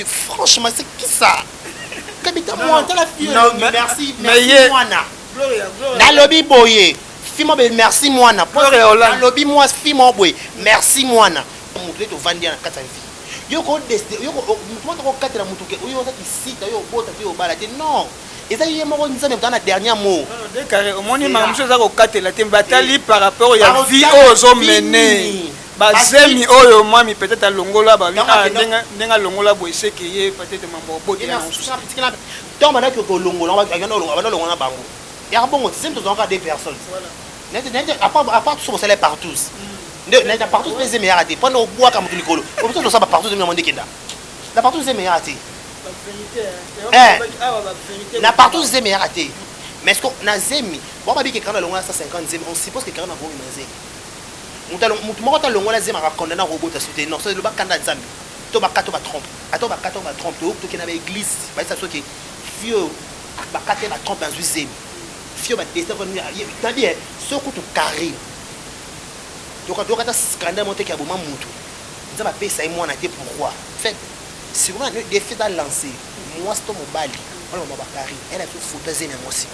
franchement, c'est qui ça? Merci, merci, boye. Fimo merci moi na. Lobby moi fimo boye. Merci moi na. Montrer to vendre na kata vie. Yo ko deste, yo ko mutu ko katela mutu ke. Yo ça ici, yo bota yo balade. Non. Et ça y est moko nza même dans la dernière mot. Décarré au moni ma monsieur za ko katela te batali par rapport ya vie ozo mener. Bazemi oyo mami peut-être à longola ba ndenga longola boye c'est que yé peut-être mambo boti na. Donc maintenant que longola on va longola bango. Il y a un bon c'est encore des personnes. À part tout ça, c'est partout. Partout, c'est meilleur à dire. Pendant au bois comme tout le colo. Au bout de ça, partout, c'est meilleur à la partout, c'est meilleur à dire. La partout, c'est meilleur à dire. Mais est-ce qu'on a zémi? Bon, on va dire que quand on a 150 zémi, on suppose que quand on a bon zémi. On a longola zémi à condamner un robot à soutenir. Non, c'est le bac canada zémi. Tu vas tromper. Attends, tu vas tromper. Tu vas église. Tu vas dire que vieux, tu vas tromper dans une zémi. Fio va tester venir t'as dit ce coup tout carré donc quand scandale monter qui a beaucoup mutu ça va payer ça et moi on a été pourquoi fait si vous avez des faits à lancer moi c'est mon bali on va carré elle a fait photo zéna moi aussi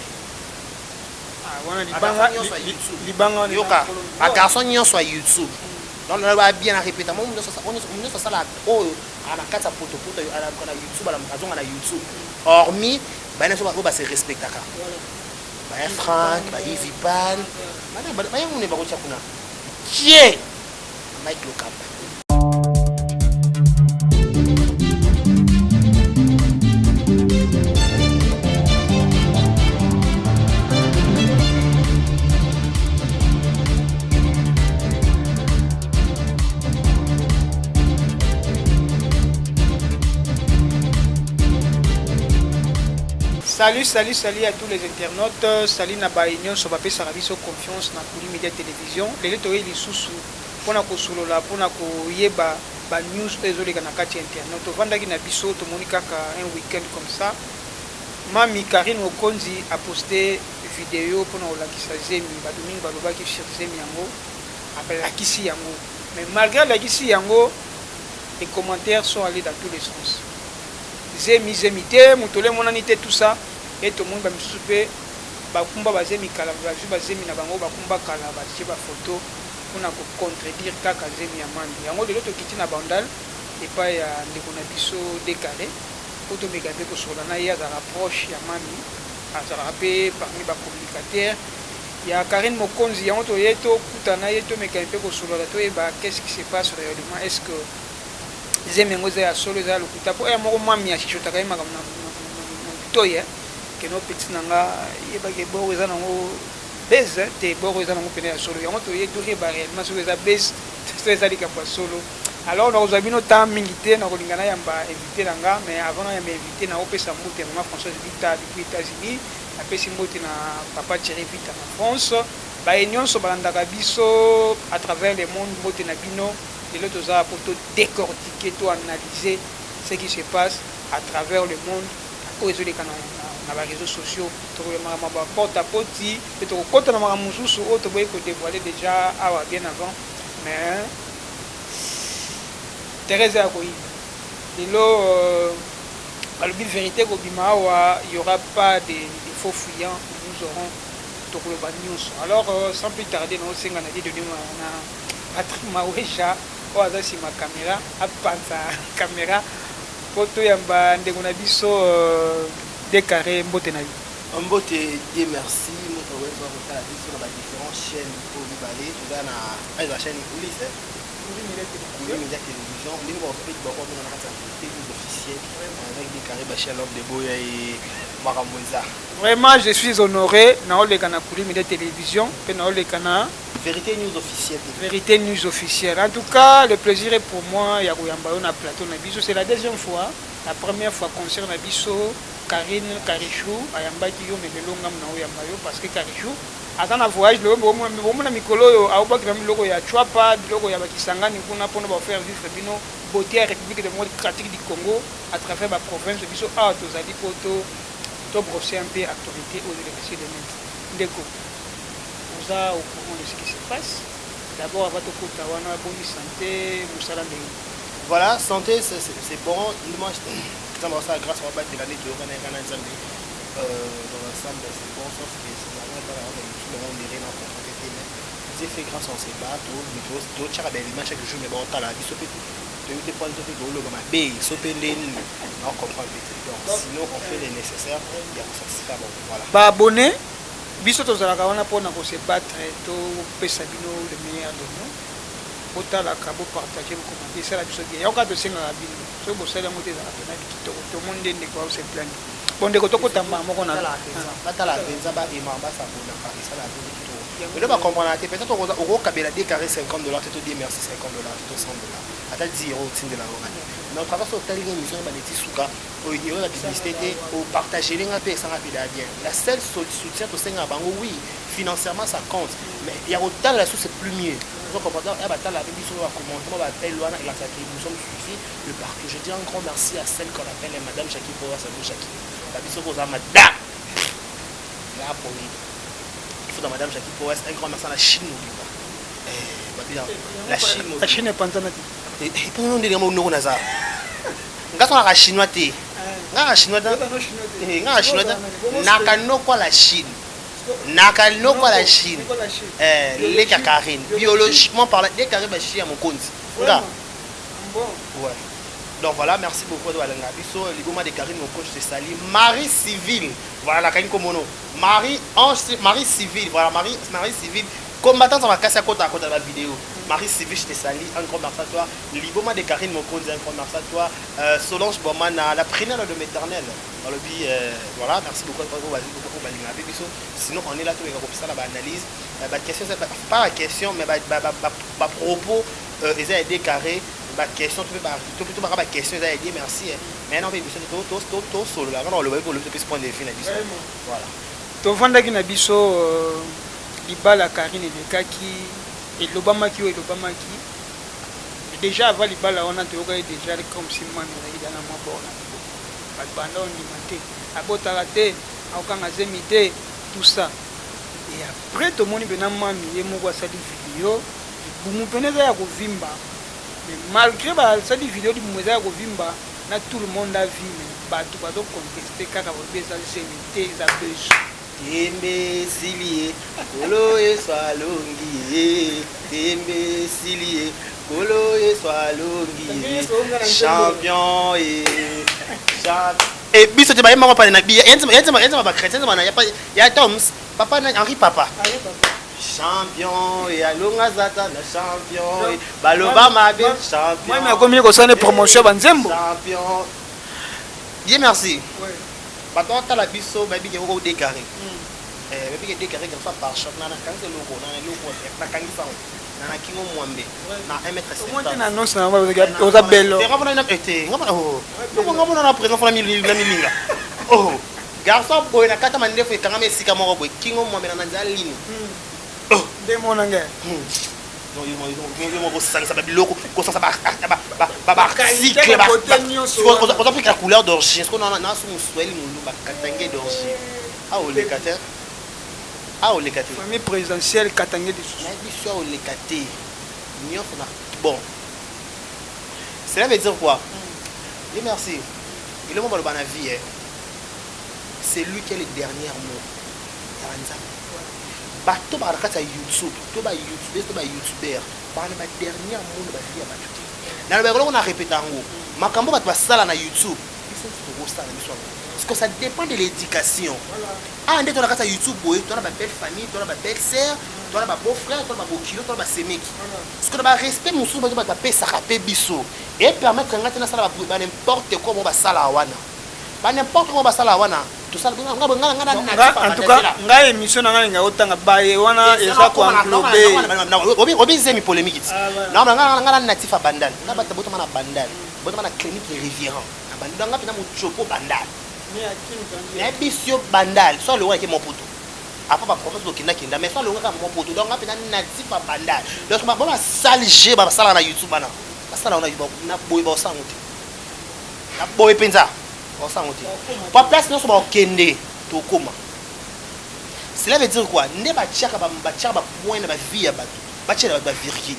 libanga yoka a garçon nyon soit YouTube donc on va bien répéter moi on ça là oh à la carte photo à la YouTube à la maison à la YouTube hormis ben on va se respecter Franck, Yves Pan, on est pas qui est Mike Locap. Salut à tous les internautes. Salut Naba Union, sur papier Sarabiso confiance dans Kuli Media Télévision. Les lettres ils sous pour na kosolola pour na koyeba ba news désolé kana kati internet. Vendaki na biso to monika ka un week-end comme ça. Mami Karine Okonzi a posté vidéo pour na olakisa zemi ba domingo ba lobaki sur zemi yango appelle la kisi yango. Mais malgré la kisi yango, les commentaires sont allés dans tous les sens. Zemité, mutole monanité tout ça et tout le monde va me souper bakumba bazemi kala bazemi na bango bakumba kala batie ba photo pour na contredire kaka zemi ya mandi yango de l'autre kiti na bandal et pas ya ndeko na biso décalé pour to megabe ko sola na ya za rapproche ya mami za rapé parmi ba communicateurs ya Karine Mokonzi yango to yeto kutana yeto megabe ko sola to e ba qu'est-ce qui se passe réellement est-ce que zemengoza ya solo za lokuta po ya moko mami ya chichota ka yema kamna toye que no petit nanga yeba ke bo za nango base te bo za nango pene ya solo yango to ye to ba réellement so za base to za lika pa solo alors on a bino temps mingité na kolingana yamba invité nanga mais avant ya invité na opesa mbote maman Françoise Vita depuis États-Unis a pesi mbote na papa Thierry Vita na France ba union so balanda biso à travers le monde mbote na bino. Et l'autre pour tout décortiquer, tout analyser ce qui se passe à travers le monde, à cause des réseaux sociaux, porte à porte, et tout compte dans ma moussou, autre boy que dévoiler déjà bien avant, mais Thérèse a couru. Et là, à l'objet vérité, il n'y aura pas de faux fuyants, nous aurons tout le news. Alors, sans plus tarder, nous allons donner Patrick Maouéja. Oza si ma caméra apanza caméra photo yamba ndeko na biso décarré mbote na yo mbote Dieu merci moto wezo ko tala biso na différentes chaînes pour vous parler tout na la chaîne police Kuli Media Télévision lingo ba fait ba ko na kata technique officielle avec décarré Bachir l'homme de Boya et Maramoza. Vraiment je suis honoré na ole kana Kuli Media Télévision pe na ole kana Vérité News officielle. Vérité News officielle. En tout cas, le plaisir est pour moi. Il y a un plateau Nabiso. C'est la deuxième fois. La première fois concert Nabiso, Karine Karichou, Ayamba Guillaume et Melongam Naouyambayo, parce que Karichou, aza na voyage lelo bomona mikolo oyo aobakila biloko ya chwapa biloko ya bakisangani kuna mpona bafaire vivre bino beauté ya république démocratique du Congo à travers baprovince biso awa tozali mpo tobrosser un peu actualité aux élections de net ndeko oza au courant de ce qui se passe d'abord avant tokota wana boni santé mosala ndenge. Voilà, santé c'est bon. Moi ça grâce à battre l'année de René Nzambe dans l'ensemble c'est bon sauf que c'est vraiment pas on dirait dans la j'ai fait grâce à ces bateaux tout chaque belle image chaque jour mais bon t'as la vie sauter tu te prends tout le golo comme bé sauter les on comprend donc sinon on fait les nécessaires il y a ça c'est pas bon voilà ba abonné biso tozalaka wana mpona kose battre topesa bino le meilleur de nous botalaka bopartage bokomande esala biso bien yaoka tosengaka bino soki bosali yango te ezalaka pena kitoko tomoni nde ndeko ao se plane bon ndeko tokotamba moko na batala mpenza baema basabonaka esala bino kitoko elo bacomprendre te peut-être okokabela décarré $50 te todie merci $50 te $100 ata 10 € otindela ngo ngani mais travers otalinga émission baneti suka oignorer la publicité te opartager lenga mpe esanga mpe daa bien la seule soutien tosengaka bango oui financièrement ça compte mais ya kotala so c'est plus mieux ya batala ape biso bacommandement bapelle wana elasaki nous sommes suivis le partout je dis un grand merci à celle qu'on appelle madame Jackie Power Sabo Jackie babiso koza madame la poli il faut dans madame Jackie Power un grand merci à la Chine la Chine est pantana te epona ndenge mo noko naza ngaso na chinois te nga chinois naka noko la Chine naka noko la Chine les Karine biologiquement parlant les Karine ba chien mon compte nga ouais donc voilà merci beaucoup de Walanga biso liboma de Karine mon coach c'est Sali Marie civile voilà quand comme nom Marie civile voilà Marie civile combattant dans ma casse à côté de la vidéo Marie civile je te salue un grand merci à toi liboma de Karine mon compte un grand merci à toi Solange Bomana la prénale de maternelle dans le but voilà merci beaucoup sinon on est là tout pour ça la analyse la question c'est pas la question mais ba propos ils ont aidé carré ba question tout plutôt ba question ils ont aidé merci mais non mais tout solo là on le voit pour le petit point de vue voilà to vandaki na biso libala Karine elekaki elobamaki oyo elobamaki déjà avant libala wana toyokaki déjà comme si mwana ezalaki dana mwa bona bato banda ondima te abotaka te akokanga zemi te tout ça et après tomoni mpena mami ye moko asali video libumu mpena eza ya kovimba mais malgré basali video libumu eza ya kovimba na tout le monde a vu mais bato bazoconteste kaka balobi eza zemi te eza beso tembe silie kolo eswalongi tembe silie kolo eswalongi champion et biso te ba yema pa na bi yenzema ba chrétien ba na ya Toms papa na Henri papa champion et alonga zata na champion baloba mabe champion moi mais comme ko sane promotion banzembo champion Dieu merci bato tala biso ba bi ke ko décarré babi ke décarré comme ça par shot na quand c'est logo na na kangi fa na kingo mwambe na 1m70 comment tu annonces na oza bello ngaba na été ngaba na présent fa na milinga oh garçon boy na kata mande fo kanga mesika moko boy kingo mwambe na nza lini oh de monanga non yo mo sangisa babiloko ko sangisa ba cycle ba on a pris la couleur d'orgie est-ce qu'on a son swell mulu ba katange d'orgie ah o le kater ah o le kater famille présidentielle katange de sous na biso o le kater nyonso na bon cela veut dire quoi et merci il est moment de la vie c'est lui qui est le dernier mot bato ba rakata YouTube to ba YouTuber ba na ba dernier mot ba vie ba tuti na ba ko na répéter ngo makambo bato ba sala na YouTube ils sont trop sala biso parce que ça dépend de l'éducation ah ndé to na kata YouTube boy to na ba belle famille to na ba belle sœur to na ba beau frère to na ba bokilo to na ba semeki parce que ba respect musu ba ba pesa rapé biso et permettre ngata na sala ba n'importe comment ba sala wana ba n'importe comment ba sala wana tout ça en tout cas nga émission na nga otanga baye wana eza ko englober obi zemi polémique non nga natif à bandal nga bata botama na bandal botama na clinique révérend na bandal nga pena mo chopo bandal mais bisio bandal so le wa ke moputo après ba promesse bokenda kenda mais ça longa ka mon poto donc apena natif ba banda donc ba sale je ba sala na YouTube bana ba sala na boy ba sangote na boy penza ba sangote pa place non so ba kende to koma cela veut dire quoi ne ba tchaka ba point na ba vie ya bato ba tchela ba vérifier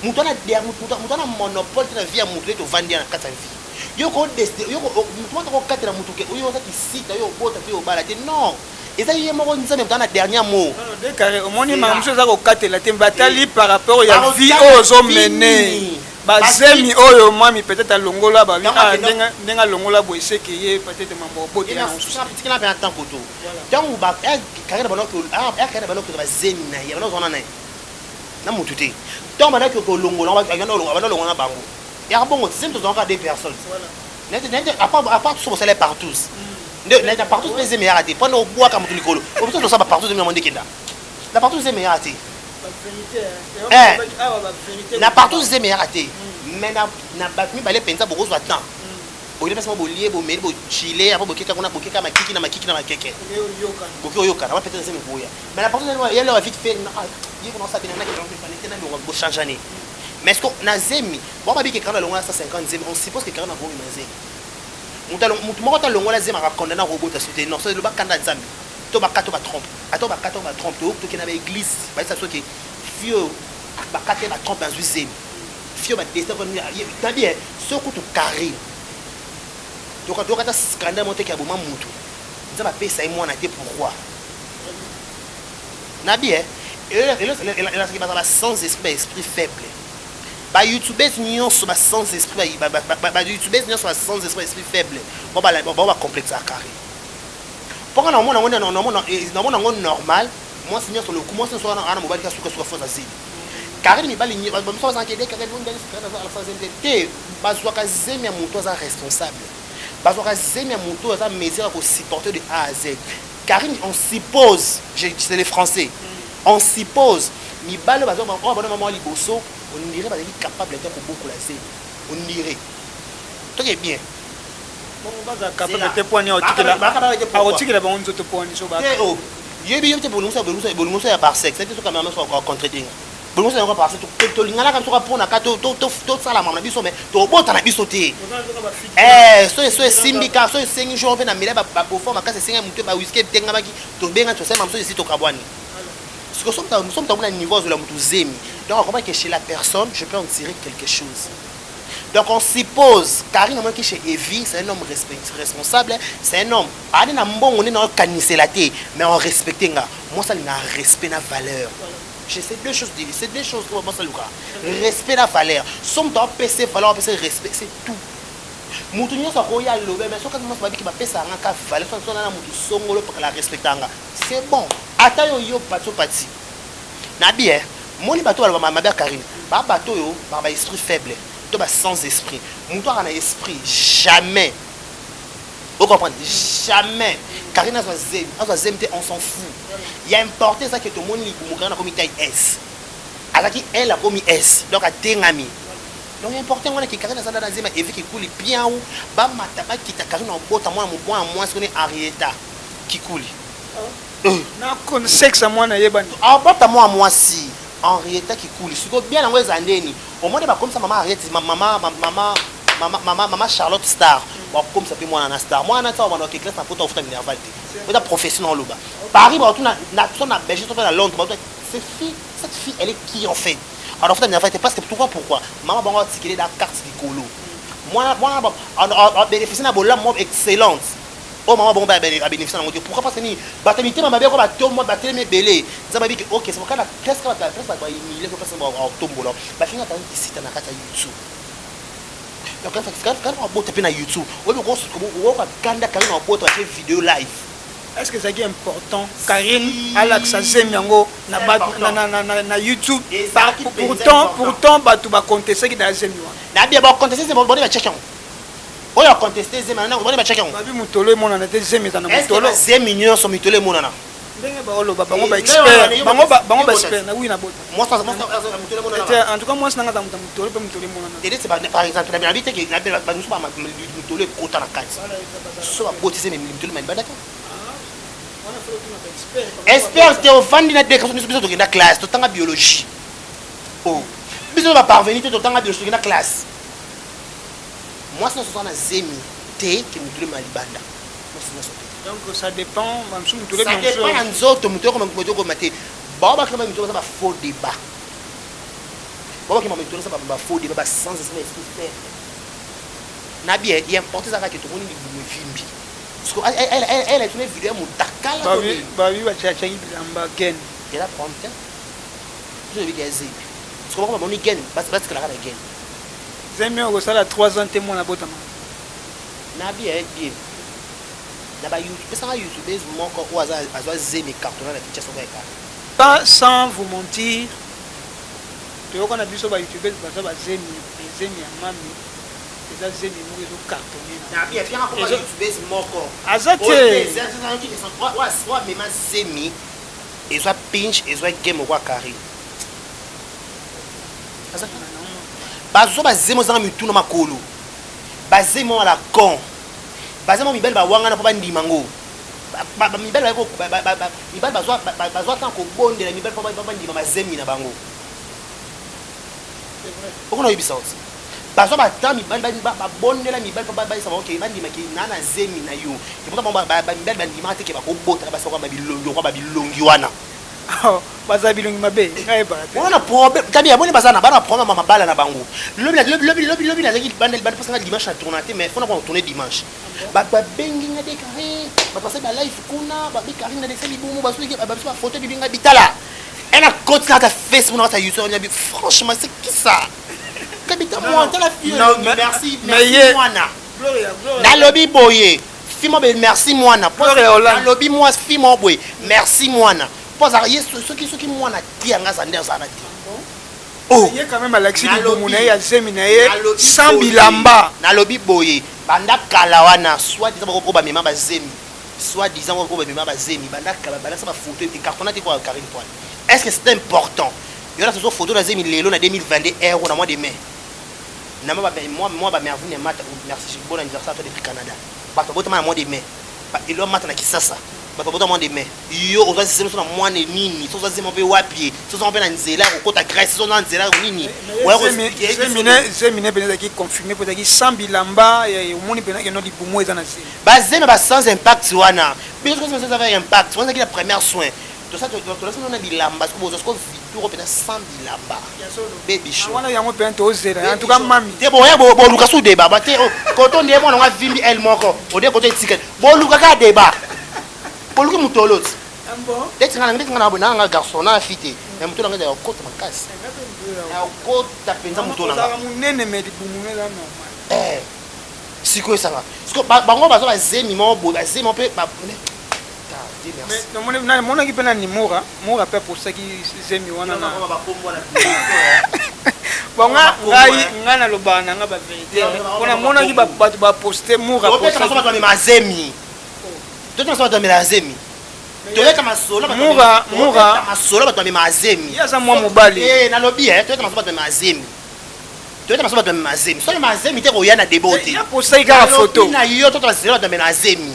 mutu na der mutu na monopole na vie ya mutu to vandi na kata vie yo ko destin yo ko mutu ko katela mutu ke yo sa ki sita yo bota pe yo bala te non et ça y est moko nzambe dans la dernière mot non de carré au moins ma monsieur za ko katela te batali par rapport ya vie ozo mener bazemi oyo mwami peut-être alongola ba ndenga longola bo eseke ye peut-être mambo bote na nsusu petit na bien temps koto donc ba carré ba noko carré ba noko ba zemi na ya ba nona na mutu te donc ba noko longola ba longola na bango ya bongo c'est tout encore des personnes voilà à part sur salaire partout la partout c'est meilleur à te pendant au bois comme tout licolo comme ça ça partout c'est monde kenda la partout c'est meilleur à te la partout c'est meilleur à te mais na batmi balé pensa beaucoup de temps au lieu de passer bolier bo meli bo chiller après bo keka kuna bo keka makiki na makeke bokyo yoka na peut-être c'est boya mais la partout il y a leur vite fait il faut ça bien na que na bo changer mais est-ce qu'on a zemi bon ba bi que quand longa 150 zemi on suppose que quand on a bon zemi mutu moko ta longola zema ka condamner robot ta soutenir non c'est le bakanda nzambe to bakato ba trompe ato bakato ba trompe to ke na ba église ba ça so que fio bakate ba trompe dans zemi fio ba destin ko na bien ce coup to carré to ka ta scandale monter ka boma mutu nzamba pesa moi na te pourquoi na bien et là c'est pas sans esprit faible ba youtubers nyonso ba sans esprit ba youtubers nyonso ba sans esprit faible bon ba complexe à carré pour na mona normal moi c'est nyonso le comment c'est sur na mobile ka suka fausse asile carré mi bali ba so sans que carré bon dans la phase te ba so ka zemi moto za responsable ba so ka zemi moto za mesure pour supporter de A à Z carré on suppose c'est les français on suppose mi balo ba so ba maman liboso on dirait qu'il est capable d'être beaucoup la scène. On dirait. Tout est bien. Bon, on va capable de poigner au ticket là. Au ticket là, on se te poigne sur bas. Oh, il y a bien des bonus à par sexe. C'est tout quand même encore contredire. Bonus encore par sexe. Tout l'ingala comme ça pour na kato tout ça la maman biso mais to bota na biso te. So simbika so 5 jours pe na mila ba perform ka se 5 mutu ba whisky tenga baki to benga to 5 mamso ici to kabwani. Parce que nous sommes dans un niveau de la moutousémie. Donc on comprend que chez la personne, je peux en tirer quelque chose. Donc on suppose, Karine, qui chez Evie, c'est un homme responsable, c'est un homme. On est dans le canissé la tête, mais on respecte. Moi, ça, il y a un respect, la valeur. C'est deux choses que moi, ça, respect, la valeur. Somme dans PC, valeur, PC, respect, c'est tout. Moutounion sa royal lobé mais soka moi babi ki ba pesa nga valeur so na mutu songolo pour la respectanga c'est bon ata yo pati na bien moni bato ba ma belle Karine ba bato yo ba esprit faible to ba sans esprit mutu ana esprit jamais vous comprenez jamais Karine a zem on s'en fout il y a importé ça que tout le monde li mu kana comme taille S alaki elle a comme S donc a tengami. Donc important on est que Karine Zanda Zema et qui coule bien ou ba mataba qui ta Karine en bota moi mon point moi ce qu'on est Arieta qui coule. Na kon sexe moi na yeba. Ah bota moi si Arieta qui coule. Si bien en wez andeni. Au moins ba comme ça maman Arieta maman Charlotte Star. Ba comme ça peut moi na Star. Moi na ça on a que classe na poto futa nerval. Vous êtes professionnel loba. Paris ba tout na son na Belgique to na Londres. Cette fille elle est qui en fait? Alors, il faut parce que pourquoi maman va tirer la carte du colo. Moi, on bénéficie d'un bon excellente. Oh, maman, bon, bénéficier d'un pourquoi parce que ni batamité, ma mère, va tomber, battre mes belés. Ça m'a dit que, ok, c'est pourquoi la presque va il faut passer en tombeau là. Bah, finalement, tu as ici, tu as YouTube. Donc, quand on va taper sur YouTube, on va Kanda Karine en boîte faire vidéo live. Est-ce que c'est important Karine Alex Zemiango na YouTube pourtant batu ba contester ki da Zemi wana na bien ba contester c'est bon ba checker on a contesté Zemi na on ba checker ba bi mutolo mona na te Zemi ta na mutolo Zemi nyo so mutolo mona na ndenge ba olo bango ba expert bango ba expert na oui na bota moi ça mutolo mona na en tout cas moi ça nga ta mutolo pe mutolo mona na et c'est par exemple na bien que na bien ba nous pas mutolo kota na kati so ba botise mais mutolo mais ba d'accord expert te ovandi na déclaration biso tokenda classe totanga biologie oh biso ba parvenir te totanga biologie tokenda classe moi c'est na zemi te ke mutule malibanda donc ça dépend même si mutule ça dépend ya nzoto mutule comme mutule mate ba ba kama mutule ça ba faux débat ba kama mutule ça ba faux débat ba sans esprit faire na bien il importe ça que tout le monde vimbi parce que elle a une vidéo mutakala bah oui ba chacha bilamba gen et la prendre je vais gazer parce que comment on y gagne parce que la gagne zemi on ça la 3 ans témoin na botama na bien na ba YouTube ça YouTube mon ko oza azwa zemi carton na picha soka ka pas sans vous mentir tu vois qu'on a vu sur YouTube ba zemi ya mami eza zemi mo ezo cartonné na bien bien ko YouTube moko azate wa mema zemi ezwa pinch ezwa game kwa carré azate bazo bazemo zanga mituna makolo bazemo la con bazemo mibel ba wanga na po bandima ngo mibel ba ko mibel bazwa tan ko bondela mibel po bandima bazemi na bango okona yibisa oti bazwa ba mibel ba bondela mibel po ba isa okay bandima ki nana zemi na yo ke mota ba mibel bandima te ke ba ko bota ba sokwa ba bilongi wana baza bilongi mabe ngai ba te on a problème tabia boni bazana bana problème mama bala na bango lobi na zaki bande parce que dimanche à tourner mais faut na tourner dimanche ba bengi na décaré ba passer ba live kuna ba décaré na deseli bomo ba soki ba photo de binga bitala elle a côté na ta Facebook na ta YouTube on a franchement c'est qui ça kabita moi ta la fille merci moi na na lobby boye fimo be merci moi na lobby moi fimo boye merci moi na parce que ceux qui moi na tianga za ndeza na ti oh il y a quand même Alexis Bomuna ya zeminaye sans bilamba na lobby boye banda kala wana soit disant ko ba mema ba zemi soit disant ko ba mema ba zemi banda kala bala sa ba photo et cartonnate ko Karine Toile est-ce que c'est important il y a cette photo na zemi lelo na 2022 euro na mois de mai na moi ba merveille ne mata merci bon anniversaire depuis Canada ba to botama na mois de mai ba ilo mata na Kisasa ba to botama de mai yo on va se na mois ne nini so zema pe wapi so so pe na nzela ko kota Grèce so na nzela nini ouais zemine beneza ki confirmer peut être sans bilamba et moni beneza no libumu eza na zemi ba zema ba sans impact wana bien sûr ça va impact on a qui la première soin tout ça tu laisses on a bilamba parce que vous avez vidéo peut être sans bilamba baby show wana yango pe to zera en tout cas mami te bo ya bo luka sou débat ba te koto ndé mo na vimbi elle moko o de côté ticket bo luka ka débat bo luka mutolot ambo deti ngana bona nga garçon na fité mais mutola nga ya kota makasi ya kota penza mutola nga munene me libumu eza normal siko esanga siko bango bazo ba zemi mo bo ba zemi pe ba mais non mon qui pena ni mora pe pour ça qui zemi wana na bonga ngai na lobana nga ba vérité ona mona ki ba poster mora pour ça ba ma zemi to tona ba ma zemi to leta masolo ba mora masolo ba ma zemi ya za mwa mobali na lobi to leta masolo ba ma zemi to leta masolo ba ma zemi so ma zemi te ko yana debote ya pour ça ka photo na yo to tona zelo ba ma zemi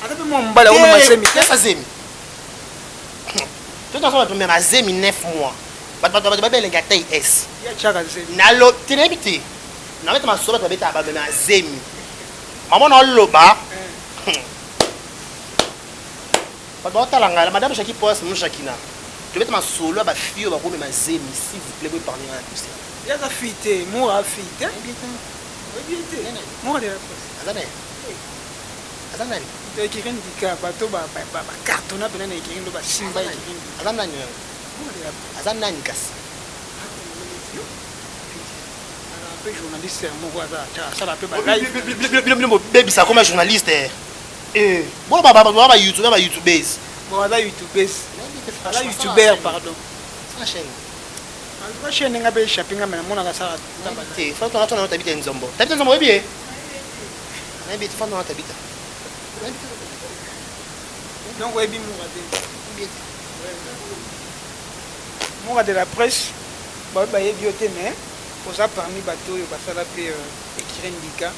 atape mo mbala ono mazemi kesa zemi tout ensemble to mena zemi 9 mois ba belenga tay s ya chaka zemi na lo tenebiti na meta masoba to beta ba mena zemi mama na loba ba talanga la madame Chaki Poas mon Chakina to beta masolo ba fio ba ko mena zemi s'il vous plaît vous parler à tout ça ya za fite mo a fite bien mo de la azane azane to kiren dika bato ba cartona pena na kiren do ba simba kiren azanani azanani kasi pe journaliste mo kwa ça la pe ba live baby ça comme journaliste bon ba YouTubers bon ba YouTubers pardon sa chaîne la chaîne nga be shopping mais mona ka ça te fa tona tona tabita nzombo bien na bi fa tona tabita donc oui moura de la presse bah y bioté mais pour ça parmi bateau il va ça la paix écrire indica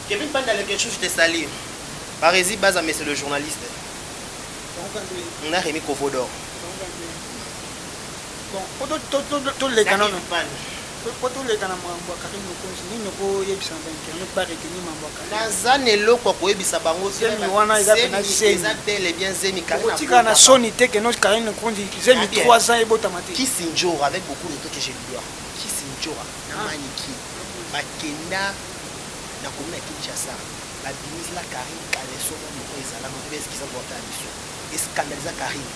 Kevin Panda quelque chose de sali par base à mais c'est le journaliste On a remis Covodor. Bon, tout les canons. Pour tous les canons, Nazane eloko koyebisa bango zemi wana eza pena zemi les bien zemi tika na soni te que notre Karine Nkonzi zemi 3 ans et botamati qui s'injora avec beaucoup de trucs que je lui dois qui s'injora na maniki bakenda na komuna Kinshasa la bimise la Karine kaleso mo ezala mo bes qui s'emporta biso et scandaliser Karine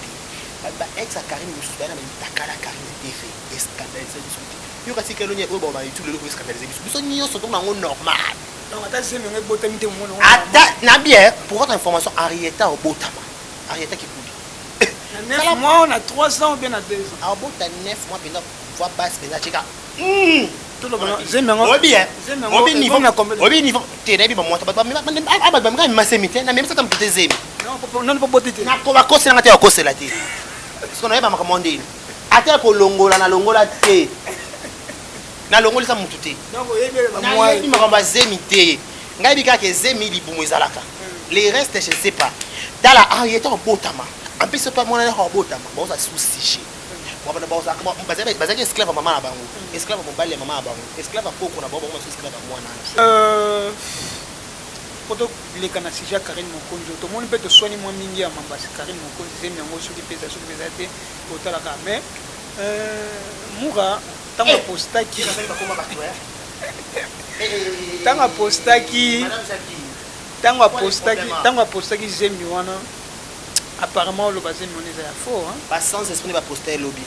ba ex Karine musubana na takala Karine tefe et scandaliser biso yo kasi que l'on est au baba YouTube le scandaliser biso nyonso to na normal. Donc attends, na bien, pour votre information, Arieta au Botama. Arieta qui coule. 9 mois, on a 3 ans ou bien à 2 ans. À Bota 9 mois, pendant voix basse, pendant Tcheka. Tout le monde. Obi niveau. T'es n'est pas moi. Ah, ma semité, na même ça t'as me zemi. Non, pas botter. Na ko ba kosi na te kosi la te. Parce qu'on avait pas commandé. Ata ko longola na longola te. Na longo lisa mututé donc moi il m'a pas zemité ngai bika ke zemi libumu ezalaka les restes je sais pas dans la ariété en botama en plus c'est pas moi na botama bon ça souci moi ba ba ça esclave maman na bango esclave mobile maman na bango esclave koko na bango moi esclave moi na poto les kana sija Karine Mokonzi to mon peut te soigner moi mingi ya mambasi Karine Mokonzi zemi yango soki pesa te otala ka mais Moura tanga postaki tanga postaki zemi wana apparemment le bazemi on est à fort hein pas sans esprit va poster lobby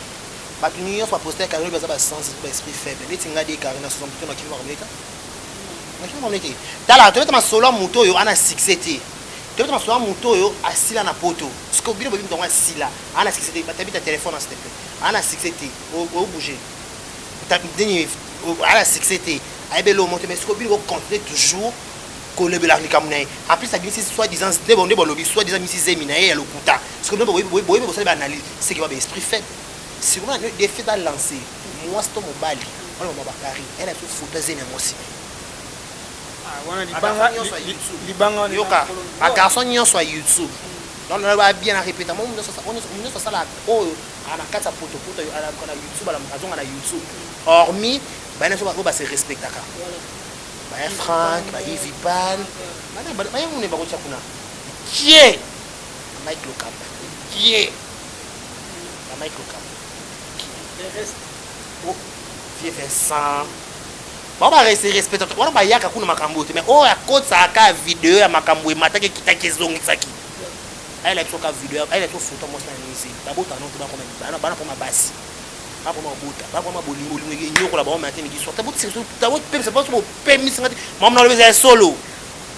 ba tunyo fa poster Karine ba sans esprit faible les tinga de Karine 60 na kiva romeka na kiva romeka tala to ma solo moto yo ana succès to ma solo moto yo asila na poto ce que bino bino asila ana succès ba tabita téléphone s'il te plaît ana succès au bouger à la succès à belo monter mais ce que vous continuez toujours que le bela likamuna en plus ça dit soit disant des bon lobby soit disant misi zemina et le kuta ce que vous savez analyse c'est que va esprit faible si vous avez des faits à lancer moi c'est mon bali on va bakari elle a tout foutu zemi aussi ah voilà libanga yoka a garçon nyo sur YouTube donc on va bien répéter moi on ça là oh ana kata poto ala kona YouTube ala mkazonga na YouTube hormis bana so ba se respectaka ba Frank ba Ivipan bana ba yone ba ko chakuna qui Mike Lokap qui Mike Lokap le reste oh vieux Vincent ba rester respecter wana ba yaka kuna makambo te mais oh ya kotsa ka video ya makambo matake kitaki zongisaki elle a toka vidéo elle a to photo moi na nisi babota non ba comme bana pour ma base ba pour ma bota ba pour ma bolingo nyoko la ba ma tini giso ta bota c'est pas pour permis ngati mam na le solo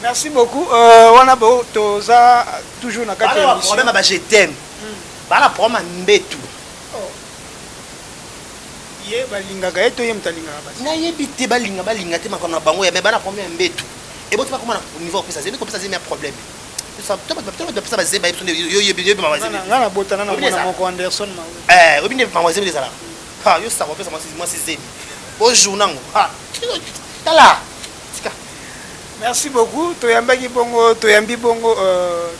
merci beaucoup wana bo toza toujours na kati ya problème ba je t'aime bana pour ma mbetu ye balingaka eto ye mtalingaka basi na yebite balinga te makona bango ya mais bana problème mbetu et bon tu vas comment niveau pesa zemi ko pesa zemi a problème ça peut pas zeba yo ngana botana na mwana moko Anderson obine mamazemi les ala ha yo ça va pesa moi c'est zemi au jour nango ha tala tika merci beaucoup toyambaki bongo toyambi bongo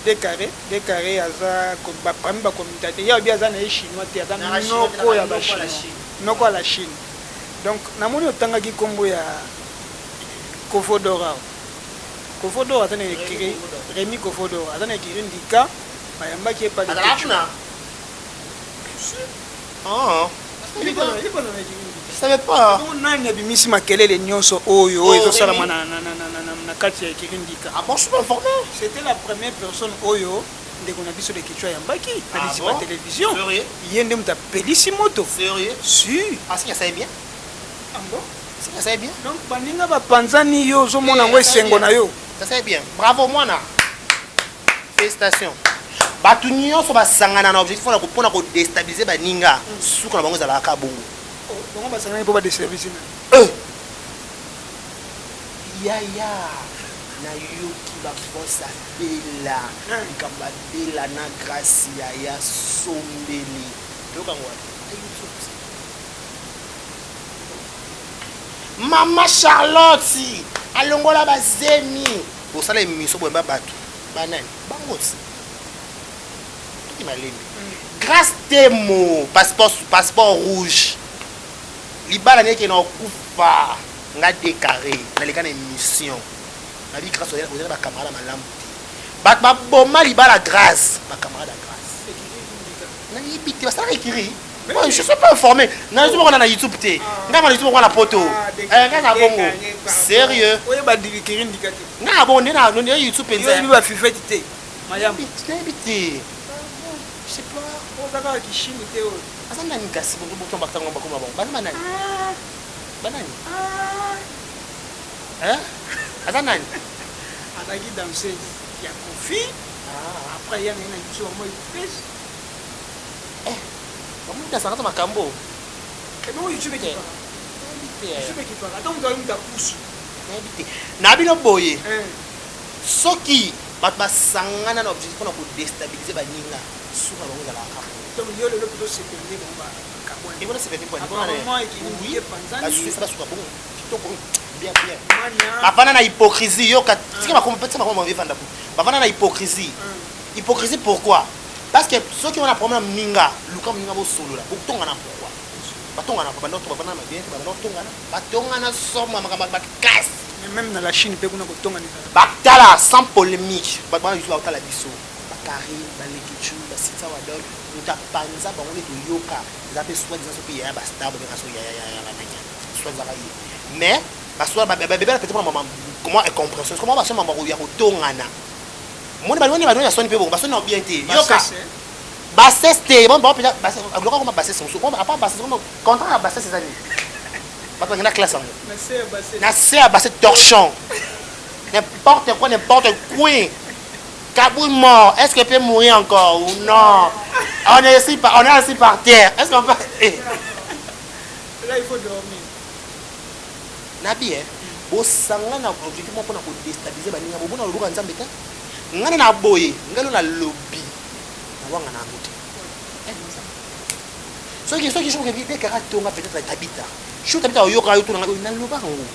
décaré aza ba parmi ba communauté ya bien aza na chinois te aza noko ya ba chinois noko la Chine donc namoni otangaki kombo ya Covodora Covodor atane écrit Rémi Covodor atane écrit ndika bayamba qui est pas de ah il est pas je savais pas on nani abimisi makelele nyonso oyo ezo sala na kati ya écrit ndika ah bon je suis pas informé c'était la première personne oyo ndeko na biso de kichwa yambaki na la télévision yende muta pelisi moto sérieux si ah si ça savait bien ah bon ça savait bien donc baninga bapanzani yo zo mona ngo esengo na yo ça c'est bien bravo mwana félicitations batu nyonso basangana na objectif mpona kodestabiliser baninga suka na bango ezalaka bongo bango basangani mpo badestabiliser yaya nayoki babosa bela likambo bela na grâce ya sombeli yokango mama Charlotte alongola bazemi osala émission boyemba bato banani bango ti soki malembe grâce temo passeport rouge libala neke na okufa nga décarré naleka na émission nabi grâce ozali bacamarade malamu te bato baboma libala grâce bacamarade ya grâce nayebi te basalaka écrit je suis pas informé na YouTube on a YouTube te nga na YouTube on a poto nga na bongo sérieux oyeba dikiri ndikate nga bon na YouTube penza yo ba fifeti te mayam nayebi te je sais pas ozaka kishimi te oyo asa nani kasi bongo tomba tango bakoma bongo bana nani banani hein asa nani azaki danseuse ya Kofi après yana ina biso mo ipesi Kamu dah sangat sama kambo. Ebo YouTube ki pa. YouTube ki pa. Ata mtu alimta kusu. Nabi no boye. Soki bat basangana na objectif na ko déstabiliser ba ninga. Suka bango la ka. Donc yo le plutôt se permet bomba kabone. Et voilà c'est fait point. Oui, Tanzanie. Suisse ça suka bongo. Kitoko bien. Bavana na hypocrisie yo ka tika ba compétition ba ko vivre ndaku. Bavana na hypocrisie. Hypocrisie pourquoi? Parce que ceux qui ont un problème minga, Luka minga bo solo là, botongana pourquoi? Batongana pas bando to bana bien, batongana soma makamba casse. Même dans la Chine pe kuna kotongana. Batala sans polémique, bana yusu batala biso. Bakari, balekichu, basita wadol, muta panza bango to yoka, zape soit des asopi ya basta bo kaso ya nanya. Soit za yi. Mais baswa bébé peut-être pour maman comment est compréhension, comment ba chama maman ya kotongana. Moi je vais sonner peu bon parce que non bien été yoka bassesse té bon peut-être bassesse alors comment bassesse son comment à part bassesse comment contrat à bassesse ces années parce que na classe na c'est à bassesse torchon n'importe quoi Kaboul mort est-ce qu'il peut mourir encore ou non on est ici par terre est-ce qu'on peut là il faut dormir nabi au sangana objectif pour na déstabiliser baninga bo na luka nzambe ta ngana na boye ngalo na lobby na wanga na moto so qui je veux éviter caractère on peut-être tabita je tabita yoka yo to na loba ngo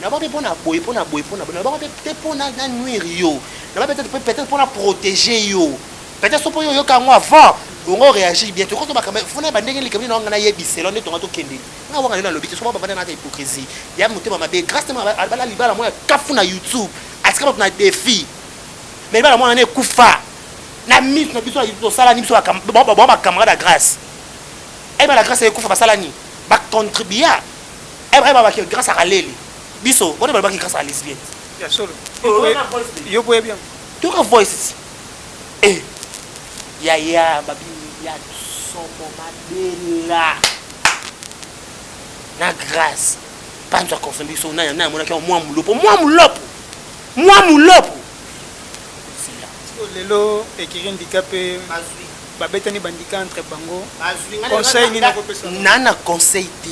na ba pe pona boye na ba pe pona na nuire yo na ba peut-être pona protéger yo peut-être so po yo yoka ngo avant on réagir bien to ko ba kamera fona ba ndenge likabini na ngana yebiselo ne to ngato kende nga wanga na lobby so ba bana na hypocrisie ya mutema mabe grâce à bala libala mo kafu na YouTube aska na défi mais bala mo na kufa na mythe na biso to sala ni biso ba camarade de grâce et ba la grâce e kufa ba sala ni ba contribuer et ba grâce à Kaleli biso on ba grâce à lesbienne ya solo yo boye bien to ka voice ya babi ya somo madela na grâce panzo confirmer so na mona ki moi mulopo lelo ekiri handicapé babetani bandika entre bango conseil ni na kopesa nana conseil te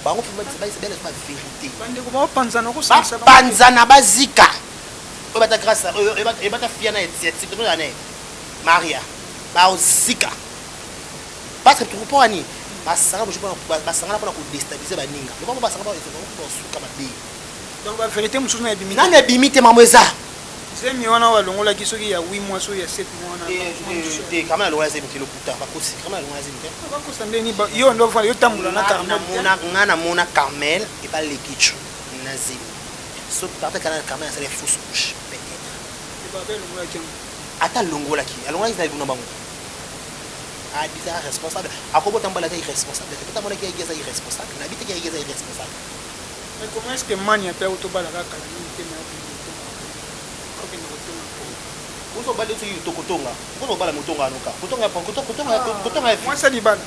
bango pour moi c'est belle la vérité bandeko ba panzana ko sansa panzana bazika o bata grâce e bata fiana c'est tout l'année Maria ba ozika parce que tout pour ani basanga je pas basanga pour déstabiliser baninga le ba basanga ba suka mabe donc la vérité mususu na ebimite nana ebimite mamweza Zemi wana walongola kisoki ya 8 mois so ya 7 mois na kama longola zemi kilo puta bakosi kama longola zemi te bakosa ndeni ba yo ndo fa yo tambula na Carmel ngana mona Carmel et pas lekichu na zemi so papa kana Carmel ça les fausse couche peut-être et ba belle longola ki ata longola ki alongola ki na luna bango a bizarre responsable akobo tambala ka irresponsable peut-être mona ki igeza irresponsable na bite ki igeza irresponsable mais comment est-ce que mania peut autobala ka kala ni te na uso bale tu tokotonga uso bala mutonga anuka kutonga moi ça libana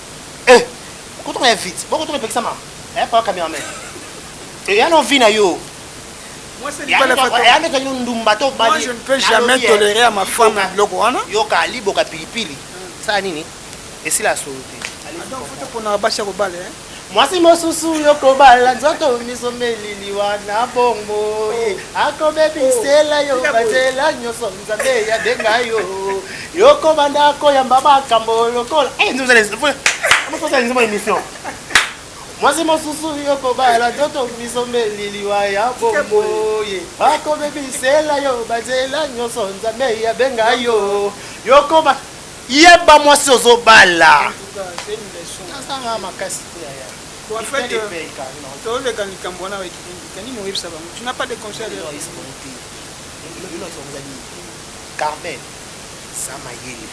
kutonga vite boko to pekisa ma pas cameraman et ya no vina yo moi ça libana fa ya me kanyo ndumba to bali moi je ne peux jamais tolérer à ma femme bloko wana yo ka libo ka pilipili ça nini et si la sauté donc faut te pona basi ko bale mwasi mosusu yokobala nzoto misomeli wana bongo akobebisela yo batela nyoso nzambe ya benga yo yokobanda koyamba makambo lokola nous allons faire une émission mwasi mosusu yokobala nzoto misomeli wana bongo akobebisela yo batela nyoso nzambe ya benga yo yokoba Yeba moi si ozobala. En tout cas, c'est une leçon. Nasanga makasi te ya. En fait, tu n'as pas de conseils à leur Carmen, Samayele.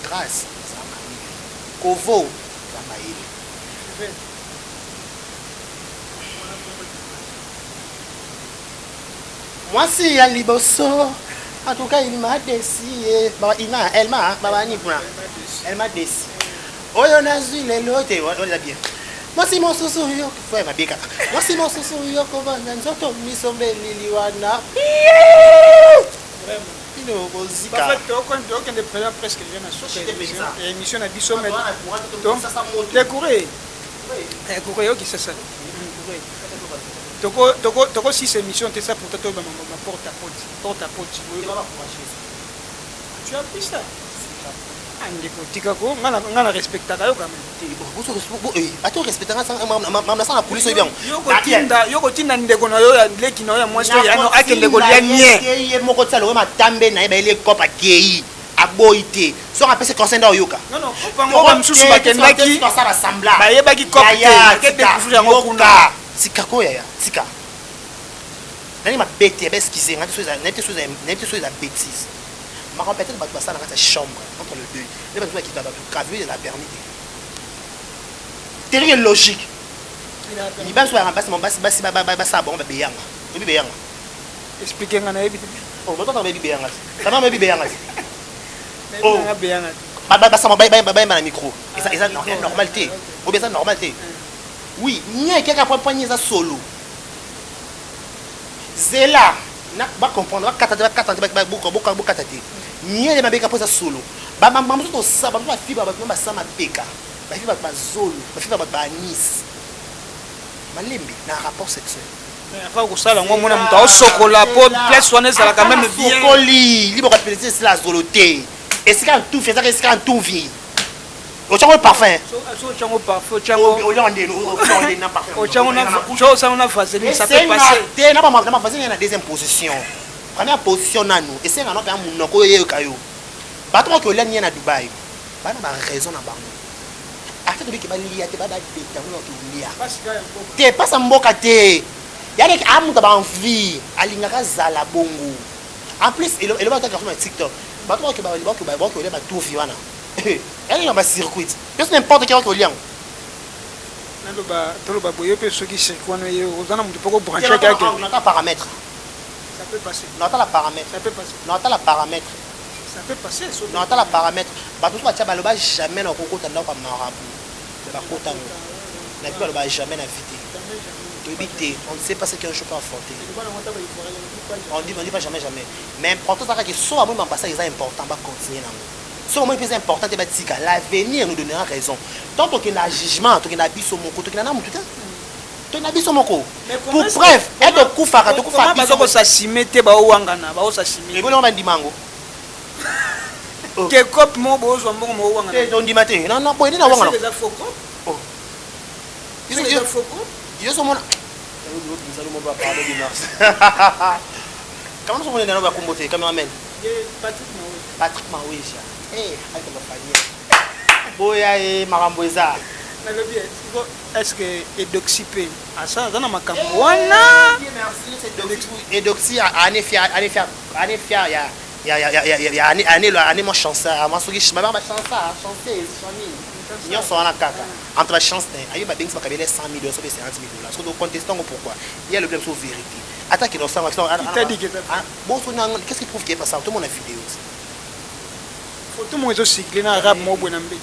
Grâce, Samayele. Kovo, Samayele. Moi, si il y a liboso, en tout cas, il m'a déçu. Elle m'a déçu. Oh, on a vu les lots, on l'a bien. Moi, si mon sousou, moi, si mon sousou, presque émission na biso décoré toko si émission te ça pour ta porte à porte tu as pris ça andeko tikako ngana respectaka yo quand même attends respectaka ça na police bien yoko tinda ndeko na yo ya leki na yo ya mwasi ya no akende kolia nye ye moko tsalo we matambe na ba ile kopa kei aboite so on appelle ce conseil dans yoka non pango ba msusu bakendaki ba yebaki kopte ke découvrir yango kuna sikako ya sika nani ma bête ba excuser ngati so za bêtise ma peut-être ba ça dans sa chambre entre les deux les personnes qui doivent graver la permis terrible logique il va soit remplacer mon basi ça bon ba beyanga obi beyanga expliquer ngana yebi oh boto ba beyanga ça m'a beyanga oh beyanga ça m'a na micro et ça normalité ou bien ça normalité oui nia quelqu'un point ça solo zela na ba comprendre ba katata ba boka tati nia le mabeka posa solo ba mamu to sa ba fiba ba sama peka ba fiba ba zolo ba fiba ba anis malembi na rapport sexuel enfin ko sala ngo mona mto sokola po place wana sala quand même bien sokoli libre de plaisir c'est la zoloté et c'est quand tout fait ça c'est quand tout vit au chango parfum au chango parfum au chango au chango na vaseline ça peut passer c'est na ba vaseline na deuxième position première position nanu et c'est ngano ka munoko ye kayo bato ko leni na Dubai bana ba raison na bango afin de que ba liya te ba beta ngo to liya te pasa mboka te yale amu ta ba envie alingaka zala bongo en plus il va ta sur TikTok bato ko ba le ba tout viwana elle est dans circuit c'est n'importe quel autre lien toloba boyo pe soki circuit wana yo ozana mutu poko brancher quelque on a paramètre ça peut passer non ta la paramètre ça peut passer non ta la paramètre ça peut passer non ta la paramètre bato ko tia baloba jamais na kokota ndako marabu ba kota na bi baloba jamais na vité on ne sait pas ce qu'un jour peut affronter on dit pas jamais mais important ça que soit moi passer c'est important ba continuer nango so moi plus important te batika l'avenir nous donnera raison tant que na jugement to que na biso moko to que na mutu to na biso moko pour bref être kufaka to kufa biso ko sasimete ba owangana ba osasimete et bon on va dimango que cop mo bozo mbongo mo owangana te don dimate non boy ni na wangana c'est des foko oh c'est des foko yo so mona nous allons me parler de Mars comment on est dans la comboté cameraman Patrick Mawisha avec ma famille boya makambo eza est-ce que edoxipé asa zana makambo wana edoxy anefia ya ane mo chance ama soki ba chanceuse nyo so na kaka entre la chance ayo ba bengisa kabele 100 000 so be 50 000 $. So do contestant pourquoi il y a le problème sur vérité attaque dans ça bon qu'est-ce qui prouve qu'il est pas ça tout le monde a vidéo photo mo ezo cycler na arabe mo bwana mbe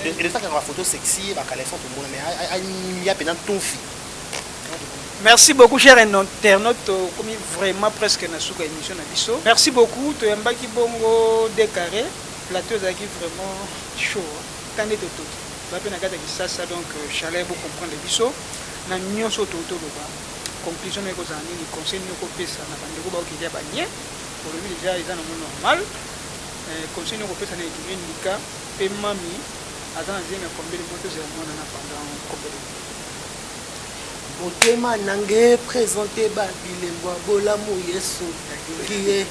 et de ça que la photo sexy ba collection tout le monde mais il y a pendant tout fi. Merci beaucoup cher internaute comme vraiment presque na suka émission na biso merci beaucoup to yambaki bongo décarré plateau zaki vraiment chaud tande toto ba pe na kata kisasa donc chaleur pour comprendre biso na nyonso toto loba conclusion na ko zani ni conseil ni ko pesa na bandeko ba okilia ba nie pour lui déjà ils en ont normal conseil ni ko pesa na étudier ndika pe mami azana zema combien de motos ya mwana na pendant combien motema nange présenté babilembo bolamu yesu nalingi ye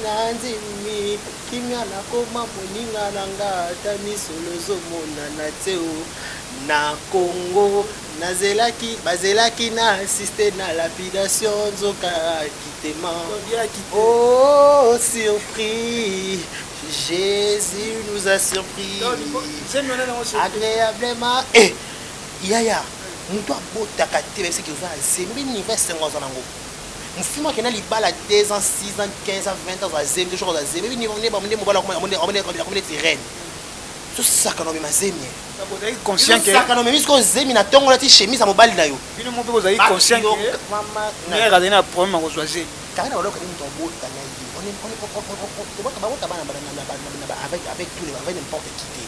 na nzimi kimia nakoma moninga na nga ata misolo ezomonana te o na Congo bazelaki na assisté na lapidation nzoka kitema. Oh surpris, Jésus nous a surpris agréablement. Yaya mutu abotaka te bese ke oza na zemi niveau esengo aza nango mofilme akenda libala 2 ans 6 ans 15 ans 20 ans azemi te chose azemi ebi niveau nde mobala akomeli ti reine tosaka na omema zemi osaka na omemi soki ozemi na ntongo lati chemise ya mobali na yo bino mo mpe bozali conscient mare azali na problème ya kozwa zemi kaka na balokani moto abota na ye babota bana avec tout avec n'importe qui te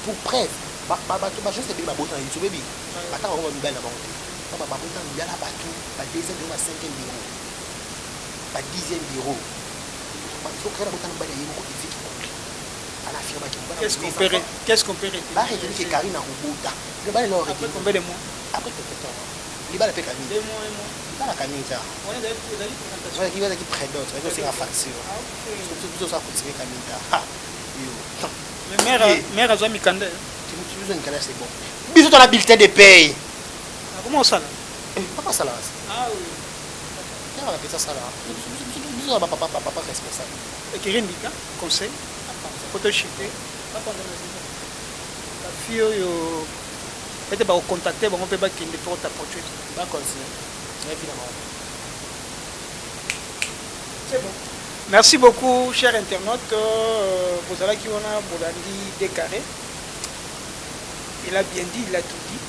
pour preuve bato bajeste ebele babota na youtube ebi bataka bango bamibali na bango te babota na mibali na bato ba 2e biro ba 5e biro ba 10e biro sokrea babota na mibali ya ye moko eviki couple ana affirmaki qu'est-ce qu'on peut bareteni ke kari na kobota mibali na après combien de mois après peut-être libala mpe kami libala kami ta bazaki prédote bazaki osenga facture biso osa continue kami ta mare azwa mikanda biso nikala c'est bon biso tona bulletin de paye comment osala papa sala ah oui ya bapesa sala biso na papa responsable ekiri ndika conseil photoshite bafille oyo pete bakocontacte bango mpe bakende mpe kotaproduire bacontinue évidemment. C'est bon. Merci beaucoup, chers internautes. Vous allez qui on a Bolandi décarré. Il a bien dit, il a tout dit.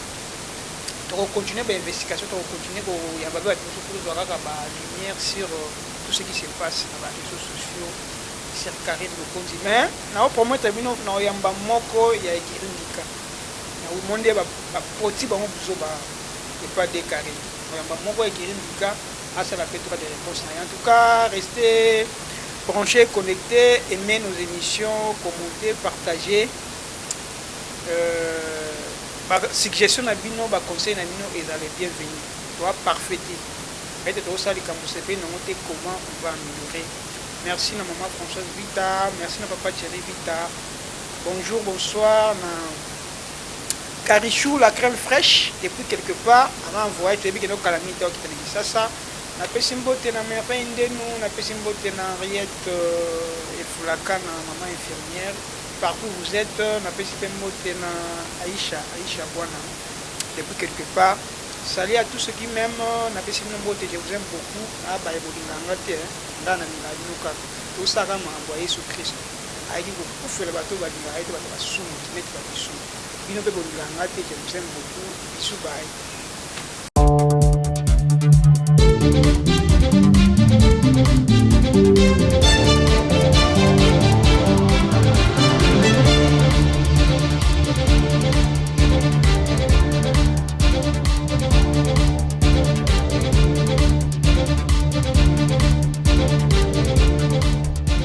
On va continuer l'investigation, on va continuer la lumière sur tout ce qui se passe dans les réseaux sociaux, sur carré de Konzi. Mais, on promet que nous avons un moko il y a écrit indika. Nous avons demandé à poti bango buzoba et pas décarré. Nous avons moko écrit indika. Ah, ça va peut-être des réponses. En tout cas, restez branchés, connectés, aimez nos émissions, commentez, partagez. Suggestion na bino, conseil na bino, ils allaient bienvenue. Toi, parfaiter. Peut-être aussi comment on va améliorer. Merci à maman Françoise Vita, merci à papa Thierry Vita. Bonjour, bonsoir. Carichou, la crème fraîche, depuis quelque part, on a envoyé, tu as vu que nous avons ça. Na pesi mbote na mère indenu, na pesi mbote na Henriette et Fulaka na maman infirmière. Partout où vous êtes, na pesi mbote na Aïcha Bwana. Depuis quelque part, salut à tous ceux qui m'aiment, na pesi mbote, je vous aime beaucoup. Ah bah bolinga ngate, ndana na binuka. Tout ça va m'envoyer sur Christ. Aïdi beaucoup faire le bateau balinga, aïdi bateau basou, mettre bateau. Bino pe bolinga ngate, je vous aime beaucoup. Bisous bye.